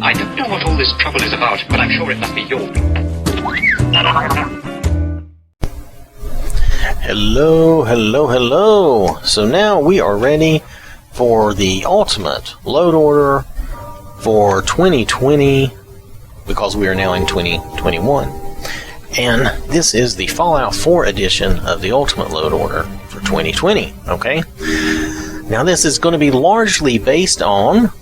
I don't know what all this trouble is about, but I'm sure it must be your... Hello. So now we are ready for the ultimate load order for 2020, because we are now in 2021. And this is the Fallout 4 edition of the ultimate load order for 2020, okay? Now this is going to be largely based on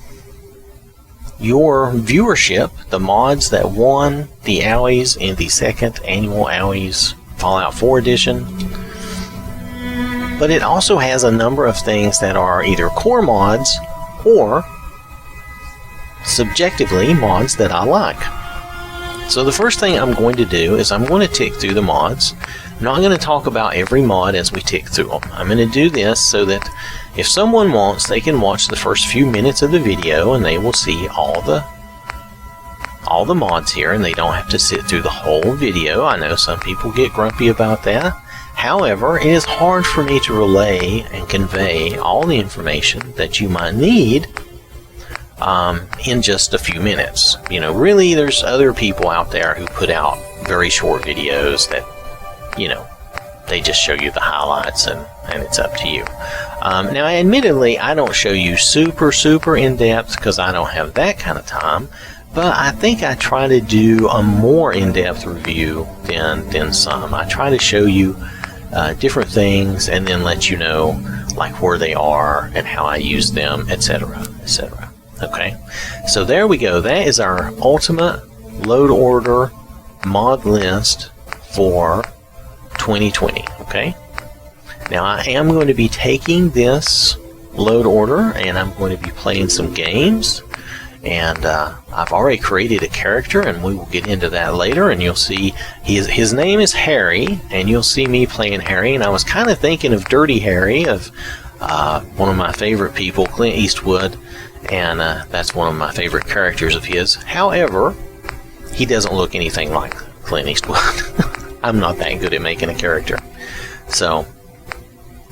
your viewership, the mods that won the OWWIs in the second annual OWWIs Fallout 4 edition. But it also has a number of things that are either core mods or subjectively mods that I like. So the first thing I'm going to do is I'm going to tick through the mods. I'm not going to talk about every mod as we tick through them. I'm going to do this so that if someone wants, they can watch the first few minutes of the video and they will see all the mods here, and they don't have to sit through the whole video. I know some people get grumpy about that. However, it is hard for me to relay and convey all the information that you might need in just a few minutes. You know, really, there's other people out there who put out very short videos that, you know, they just show you the highlights and it's up to you. Now, admittedly, I don't show you super in-depth because I don't have that kind of time, but I think I try to do a more in-depth review than some. I try to show you different things and then let you know like where they are and how I use them, etc., etc. Okay, so there we go. That is our ultimate load order mod list for 2020. Okay, now I am going to be taking this load order and I'm going to be playing some games, and I've already created a character and we will get into that later, and you'll see his name is Harry, and you'll see me playing Harry. And I was kind of thinking of Dirty Harry, of one of my favorite people, Clint Eastwood, and that's one of my favorite characters of his. However, he doesn't look anything like Clint Eastwood. I'm not that good at making a character. So,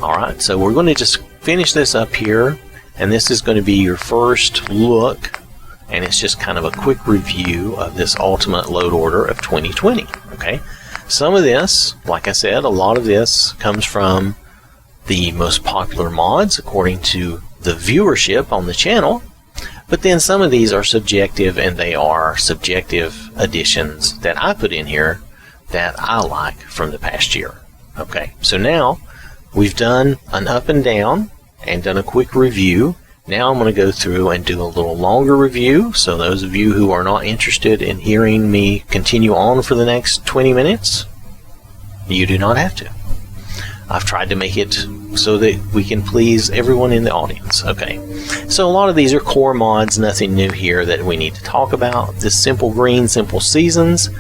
alright, so we're going to just finish this up here, and this is going to be your first look, and it's just kind of a quick review of this ultimate load order of 2020. Okay, some of this, like I said, a lot of this comes from the most popular mods according to the viewership on the channel, but then some of these are subjective, and they are subjective additions that I put in here that I like from the past year. Okay, so now we've done an up and down and done a quick review. Now I'm going to go through and do a little longer review, so those of you who are not interested in hearing me continue on for the next 20 minutes, you do not have to. I've tried to make it so that we can please everyone in the audience. Okay, so a lot of these are core mods, nothing new here that we need to talk about. This Simple Green, Simple Seasons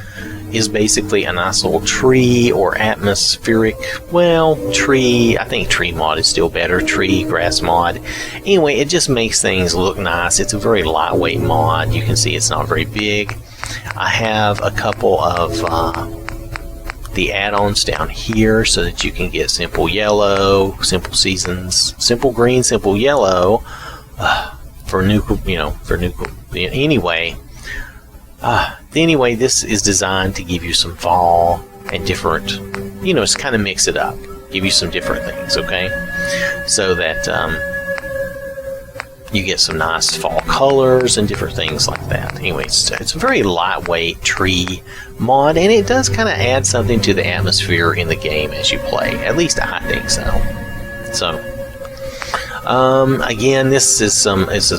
is basically a nice little tree or atmospheric, well, tree, I think tree mod is still better, tree, grass mod. Anyway, it just makes things look nice. It's a very lightweight mod. You can see it's not very big. I have a couple of the add-ons down here so that you can get Simple Yellow, Simple Seasons, Simple Green, Simple Yellow for new, anyway, this is designed to give you some fall and different, just kind of mix it up, give you some different things, okay, so that you get some nice fall colors and different things like that. Anyway, it's a very lightweight tree mod, and it does kind of add something to the atmosphere in the game as you play. At least I think so. So, again, this is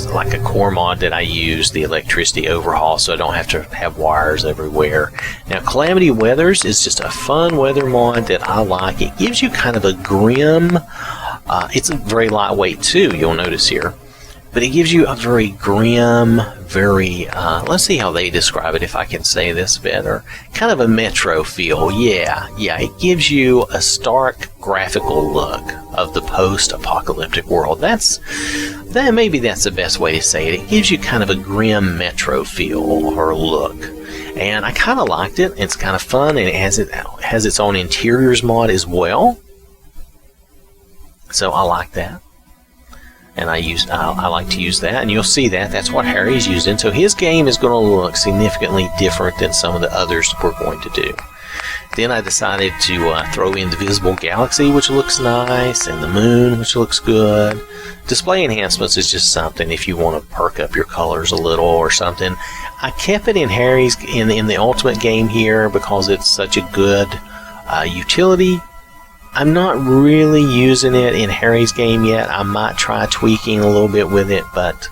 like a core mod that I use, the electricity overhaul, so I don't have to have wires everywhere. Now, Calamity Weathers is just a fun weather mod that I like. It gives you kind of a grim, it's very lightweight too, you'll notice here. But it gives you a very grim, very, let's see how they describe it, if I can say this better. Kind of a Metro feel, yeah. It gives you a stark graphical look of the post-apocalyptic world. Maybe that's the best way to say it. It gives you kind of a grim Metro feel or look. And I kind of liked it. It's kind of fun, and it has its own interiors mod as well. So I like that. and I like to use that, and you'll see that that's what Harry's using. So his game is going to look significantly different than some of the others we're going to do. Then I decided to throw in the visible galaxy, which looks nice, and the moon, which looks good. Display enhancements is just something if you want to perk up your colors a little or something. I kept it in Harry's in the ultimate game here because it's such a good utility. I'm not really using it in Harry's game yet. I might try tweaking a little bit with it, but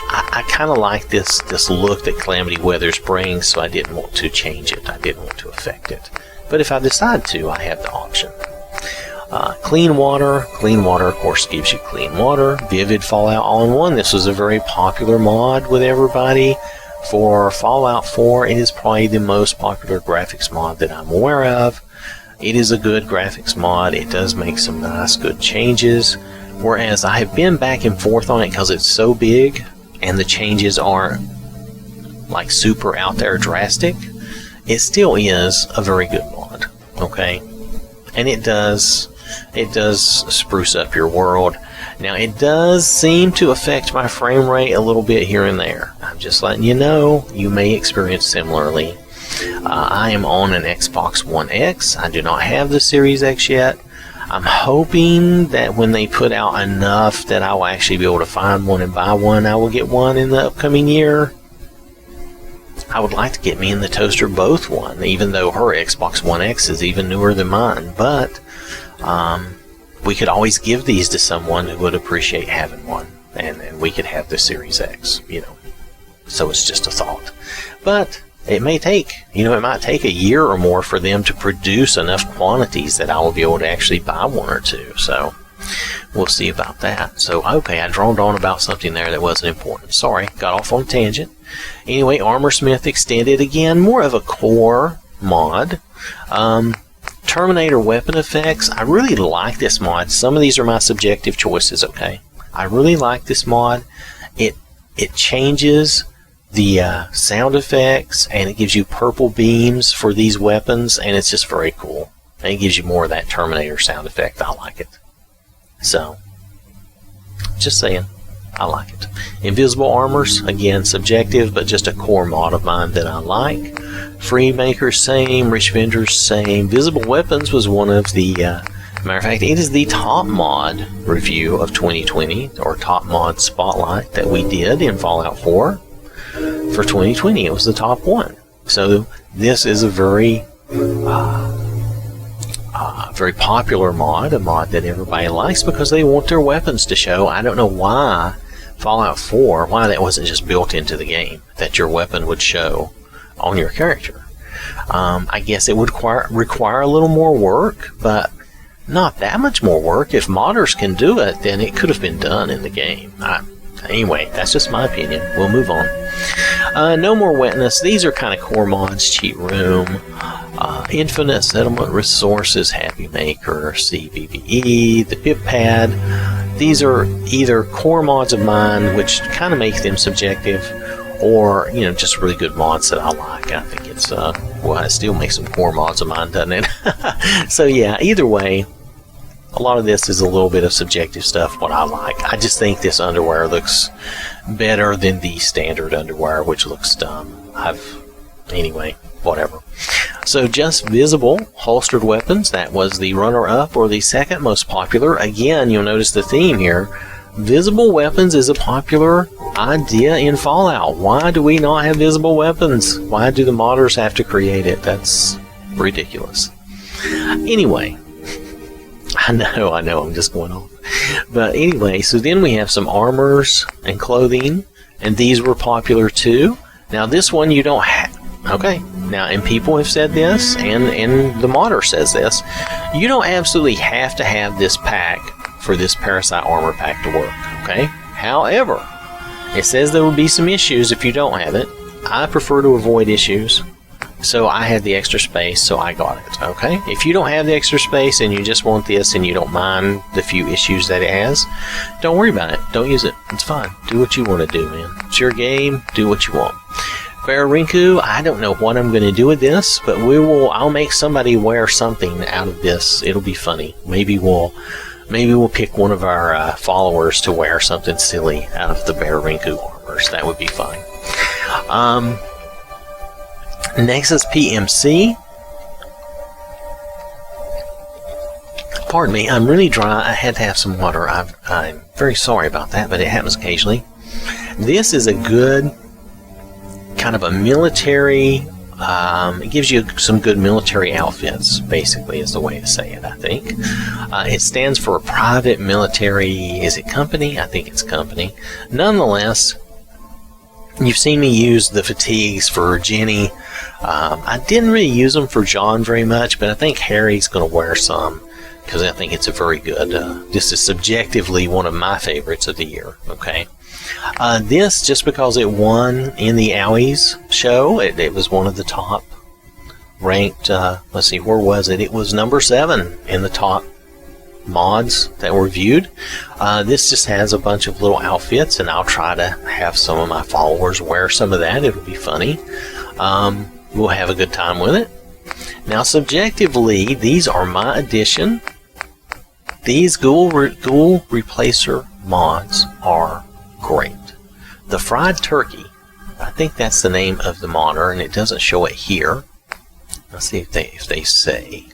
I kind of like this look that Calamity Weathers brings, so I didn't want to change it. I didn't want to affect it. But if I decide to, I have the option. Clean water. Clean water, of course, gives you clean water. Vivd Fallout All-in-One. This was a very popular mod with everybody. For Fallout 4, it is probably the most popular graphics mod that I'm aware of. It is a good graphics mod. It does make some nice, good changes. Whereas I have been back and forth on it because it's so big and the changes aren't like super out there drastic. It still is a very good mod, okay? And it does spruce up your world. Now it does seem to affect my frame rate a little bit here and there. I'm just letting you know, you may experience similarly. I am on an Xbox One X. I do not have the Series X yet. I'm hoping that when they put out enough that I will actually be able to find one and buy one, I will get one in the upcoming year. I would like to get me and the toaster both one, even though her Xbox One X is even newer than mine. But we could always give these to someone who would appreciate having one, and we could have the Series X, you know. So it's just a thought. But it may take, it might take a year or more for them to produce enough quantities that I will be able to actually buy one or two. So we'll see about that. So, okay, I droned on about something there that wasn't important. Sorry, got off on a tangent. Anyway, Armorsmith Extended, again, more of a core mod. Terminator weapon effects, I really like this mod. Some of these are my subjective choices, okay? I really like this mod. It changes the sound effects, and it gives you purple beams for these weapons, and it's just very cool. And it gives you more of that Terminator sound effect. I like it. So, just saying, I like it. Invisible armors, again, subjective, but just a core mod of mine that I like. Free makers, same. Rich vendors, same. Visible weapons was one of the, matter of fact, it is the top mod review of 2020, or top mod spotlight that we did in Fallout 4. For 2020, it was the top one. So this is a very popular mod, a mod that everybody likes because they want their weapons to show. I don't know why Fallout 4, why that wasn't just built into the game, that your weapon would show on your character. I guess it would require a little more work, but not that much more work. If modders can do it, then it could have been done in the game. Anyway, that's just my opinion. We'll move on. No More Wetness. These are kind of core mods. Cheat Room, Infinite Settlement Resources, Happy Maker, CVVE, the Pip Pad. These are either core mods of mine, which kind of make them subjective, or, just really good mods that I like. I think it's, it still makes some core mods of mine, doesn't it? So yeah, either way, a lot of this is a little bit of subjective stuff, what I like. I just think this underwear looks better than the standard underwear, which looks dumb. Anyway, whatever. So just visible holstered weapons, that was the runner-up, or the second most popular. Again, you'll notice the theme here. Visible weapons is a popular idea in Fallout. Why do we not have visible weapons? Why do the modders have to create it? That's ridiculous. Anyway, I know, I'm just going on. But anyway, so then we have some armors and clothing, and these were popular too. Now this one you don't have. Okay, now, and people have said this, and the modder says this, you don't absolutely have to have this pack for this Parasite armor pack to work, okay? However, it says there will be some issues if you don't have it. I prefer to avoid issues, so I had the extra space, so I got it, okay? If you don't have the extra space and you just want this and you don't mind the few issues that it has, don't worry about it. Don't use it. It's fine. Do what you want to do, man. It's your game. Do what you want. Bararinku, I don't know what I'm going to do with this, but I'll make somebody wear something out of this. It'll be funny. Maybe we'll Maybe we'll pick one of our followers to wear something silly out of the Bear Rinku armors. That would be fun. Next is PMC. Pardon me, I'm really dry. I had to have some water. I'm very sorry about that, but it happens occasionally. This is a good kind of a military. It gives you some good military outfits, basically, is the way to say it, I think. It stands for Private Military, is it Company? I think it's Company. Nonetheless, you've seen me use the fatigues for Jenny. I didn't really use them for John very much, but I think Harry's going to wear some, because I think it's a very good, this is subjectively one of my favorites of the year, okay? This, just because it won in the Owies show, it was one of the top ranked, let's see, where was it? It was number 7 in the top mods that were viewed. This just has a bunch of little outfits, and I'll try to have some of my followers wear some of that. It'll be funny. We'll have a good time with it. Now, subjectively, these are my addition. These Ghoul Replacer mods are great. The Fried Turkey, I think that's the name of the modder, and it doesn't show it here. Let's see if they say.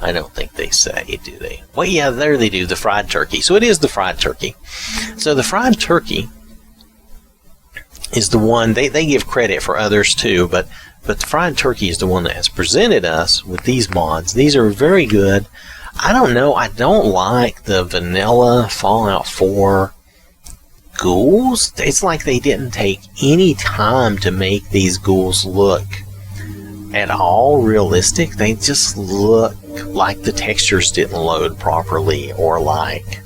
I don't think they say, do they? Well, yeah, there they do, the Fried Turkey. So it is the Fried Turkey. So the Fried Turkey is the one, they give credit for others too, but the Fried Turkey is the one that has presented us with these mods. These are very good. I don't know, I don't like the vanilla Fallout 4 ghouls. It's like they didn't take any time to make these ghouls look at all realistic. They just look like the textures didn't load properly, or like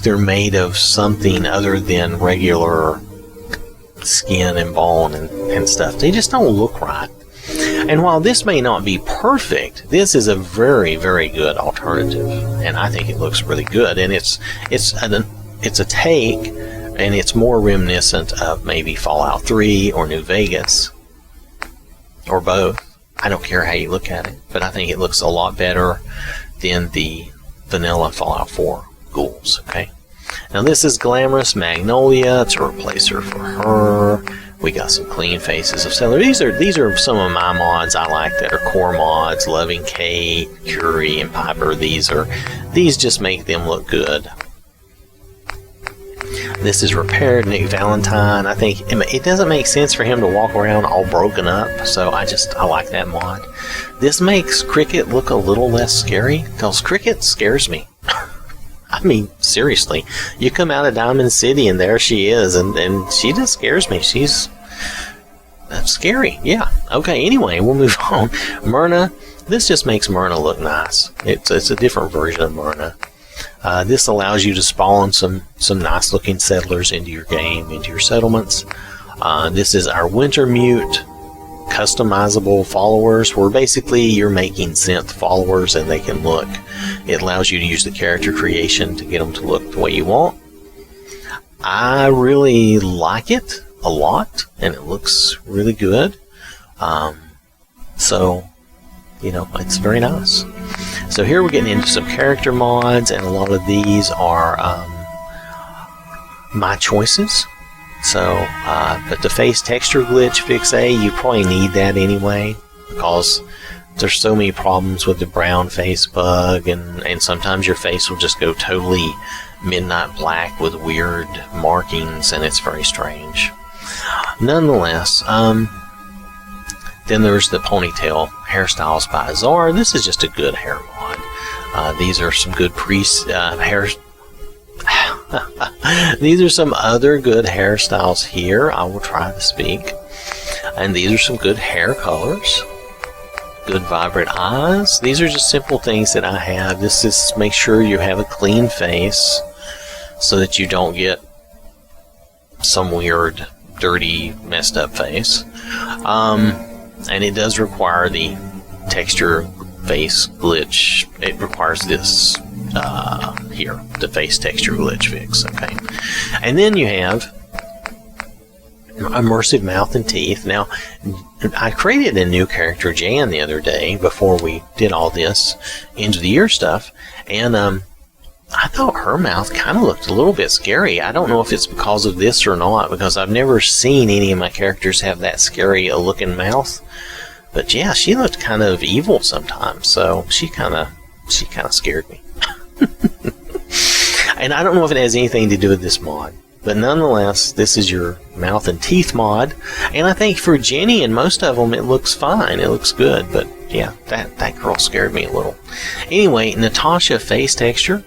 they're made of something other than regular skin and bone and stuff. They just don't look right. And while this may not be perfect, this is a very, very good alternative, and I think it looks really good. And it's a take, and it's more reminiscent of maybe Fallout 3 or New Vegas, or both. I don't care how you look at it, but I think it looks a lot better than the vanilla Fallout 4 ghouls. Okay. Now this is Glamorous Magnolia. It's a replacer for her. We got some clean faces of Settler. These are some of my mods I like that are core mods. Loving Kate, Curie, and Piper. These just make them look good. This is Repaired Nick Valentine. I think it doesn't make sense for him to walk around all broken up, so I like that mod. This makes Cricket look a little less scary, because Cricket scares me. I mean, seriously. You come out of Diamond City and there she is, and she just scares me. She's scary. Yeah. Okay, anyway, we'll move on. Myrna. This just makes Myrna look nice. It's a different version of Myrna. This allows you to spawn some nice looking settlers into your game, into your settlements. This is our Wintermute customizable followers, where basically you're making synth followers and they can look. It allows you to use the character creation to get them to look the way you want. I really like it a lot, and it looks really good. So, you know, it's very nice. So here we're getting into some character mods, and a lot of these are my choices. So, but the face texture glitch fix A, you probably need that anyway, because there's so many problems with the brown face bug, and sometimes your face will just go totally midnight black with weird markings, and it's very strange. Nonetheless, then there's the ponytail hairstyles by Azar. This is just a good hair mod. These are some good hair. These are some other good hairstyles here. I will try to speak. And these are some good hair colors. Good vibrant eyes. These are just simple things that I have. This is make sure you have a clean face so that you don't get some weird, dirty, messed up face. And it does require the texture face glitch. It requires this here, the face texture glitch fix. Okay, and then you have immersive mouth and teeth. Now, I created a new character, Jan, the other day before we did all this end of the year stuff, and I thought her mouth kind of looked a little bit scary. I don't know if it's because of this or not, because I've never seen any of my characters have that scary a looking mouth. But yeah, she looked kind of evil sometimes, so she kind of scared me. And I don't know if it has anything to do with this mod, but nonetheless, this is your mouth and teeth mod, and I think for Jenny and most of them, it looks fine. It looks good, but yeah, that girl scared me a little. Anyway, Natasha face texture.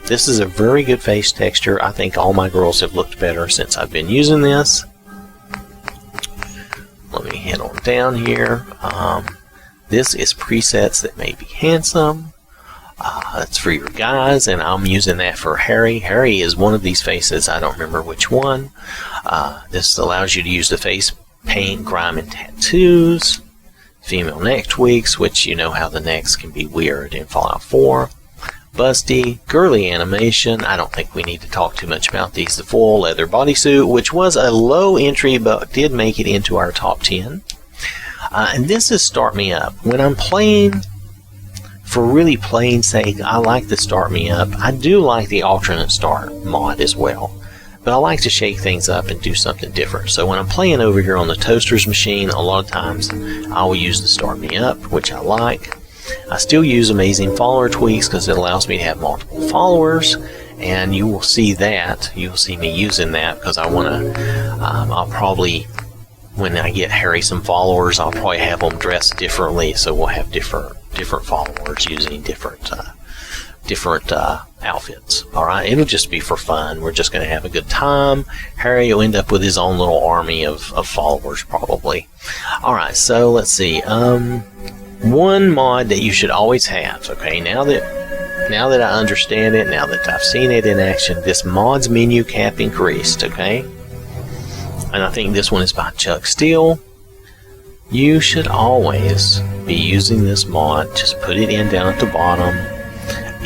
This is a very good face texture. I think all my girls have looked better since I've been using this. Let me head on down here. This is presets that may be handsome. That's for your guys, and I'm using that for Harry. Harry is one of these faces. I don't remember which one. This allows you to use the face paint, grime, and tattoos. Female neck tweaks, which you know how the necks can be weird in Fallout 4. Busty, girly animation. I don't think we need to talk too much about these. The full leather bodysuit, which was a low entry but did make it into our top 10. And this is Start Me Up. When I'm playing for really playing sake, I like the Start Me Up. I do like the alternate start mod as well, but I like to shake things up and do something different. So when I'm playing over here on the Toaster's machine, a lot of times I will use the Start Me Up, which I like. I still use Amazing Follower Tweaks because it allows me to have multiple followers, and you will see that. You'll see me using that because I want to, I'll probably, when I get Harry some followers, I'll probably have them dressed differently, so we'll have different followers using different outfits. Alright, it'll just be for fun. We're just going to have a good time. Harry will end up with his own little army of followers probably. Alright, so let's see. One mod that you should always have, okay, now that I understand it, now that I've seen it in action, this mod's menu cap increased, okay? And I think this one is by Chuck Steele. You should always be using this mod. Just put it in down at the bottom.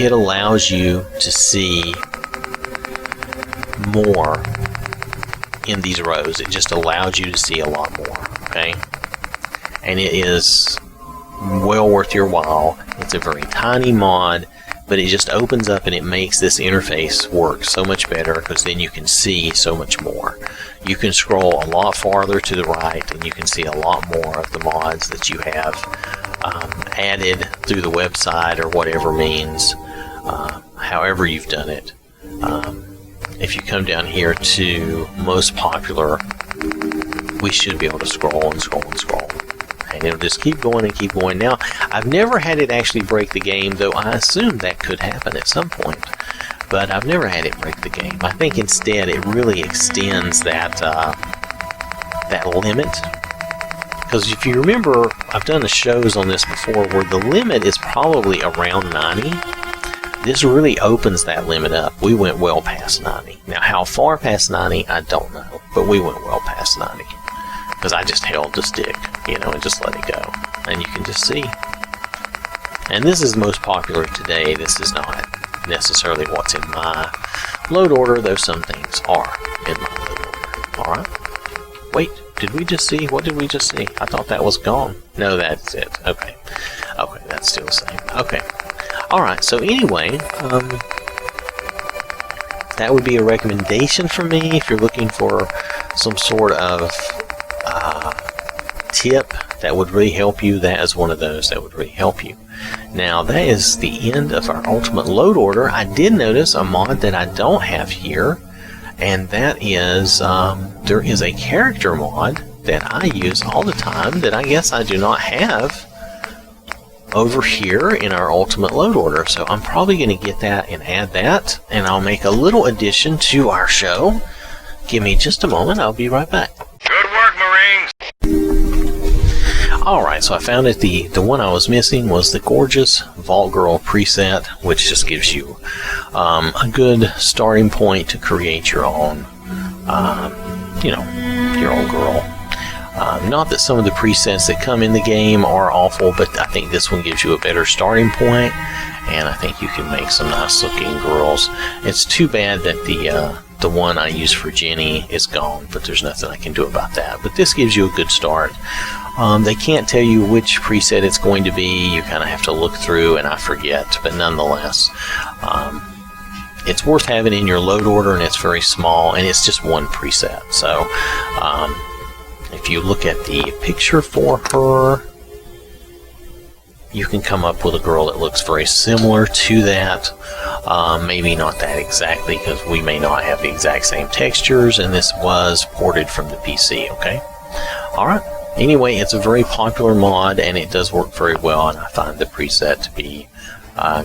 It allows you to see more in these rows. It just allows you to see a lot more, okay? And it is well worth your while. It's a very tiny mod, but it just opens up and it makes this interface work so much better because then you can see so much more. You can scroll a lot farther to the right and you can see a lot more of the mods that you have added through the website or whatever means, however you've done it. If you come down here to most popular, we should be able to scroll and scroll and scroll. And it'll just keep going and keep going. Now, I've never had it actually break the game, though I assume that could happen at some point. But I've never had it break the game. I think instead it really extends that limit. Because if you remember, I've done the shows on this before where the limit is probably around 90. This really opens that limit up. We went well past 90. Now, how far past 90, I don't know. But we went well past 90. Because I just held the stick, you know, and just let it go. And you can just see. And this is most popular today. This is not necessarily what's in my load order, though some things are in my load order. Alright. Wait, did we just see? What did we just see? I thought that was gone. No, that's it. Okay. Okay, that's still the same. Okay. Alright, so anyway, that would be a recommendation for me if you're looking for some sort of tip that would really help you. That is one of those that would really help you. Now, that is the end of our ultimate load order. I did notice a mod that I don't have here, and that is there is a character mod that I use all the time that I guess I do not have over here in our ultimate load order. So I'm probably going to get that and add that, and I'll make a little addition to our show. Give me just a moment. I'll be right back. Good work, Marines! Alright, so I found that the one I was missing was the gorgeous Vault Girl preset, which just gives you a good starting point to create your own, your own girl. Not that some of the presets that come in the game are awful, but I think this one gives you a better starting point, and I think you can make some nice looking girls. It's too bad that the the one I use for Jenny is gone, but there's nothing I can do about that. But this gives you a good start. They can't tell you which preset it's going to be. You kind of have to look through, and I forget, but nonetheless, it's worth having in your load order, and it's very small, and it's just one preset. So if you look at the picture for her, you can come up with a girl that looks very similar to that. Maybe not that exactly, because we may not have the exact same textures, and this was ported from the PC, okay? Alright, anyway, it's a very popular mod, and it does work very well, and I find the preset to be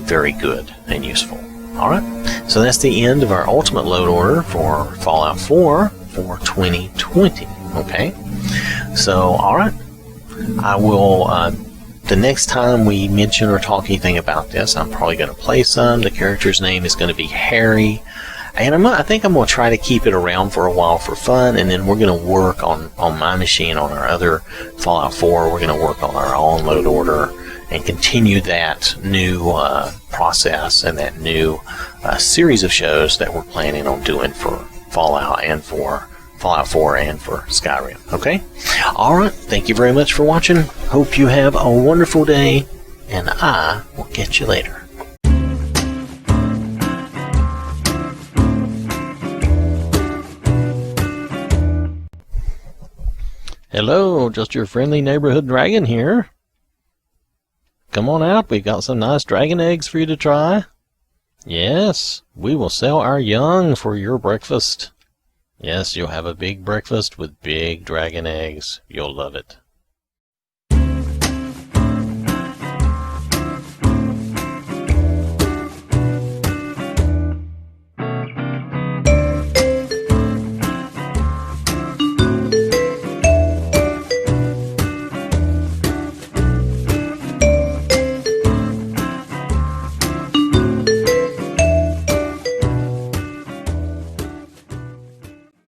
very good and useful. Alright, so that's the end of our ultimate load order for Fallout 4 for 2020, okay? So, alright, I will... the next time we mention or talk anything about this, I'm probably going to play some. The character's name is going to be Harry. And I think I'm going to try to keep it around for a while for fun, and then we're going to work on my machine, on our other Fallout 4. We're going to work on our own load order and continue that new process and that new series of shows that we're planning on doing for Fallout and for Fallout 4 and for Skyrim. Okay? Alright, thank you very much for watching. Hope you have a wonderful day, and I will catch you later. Hello, just your friendly neighborhood dragon here. Come on out, we've got some nice dragon eggs for you to try. Yes, we will sell our young for your breakfast. Yes, you'll have a big breakfast with big dragon eggs. You'll love it.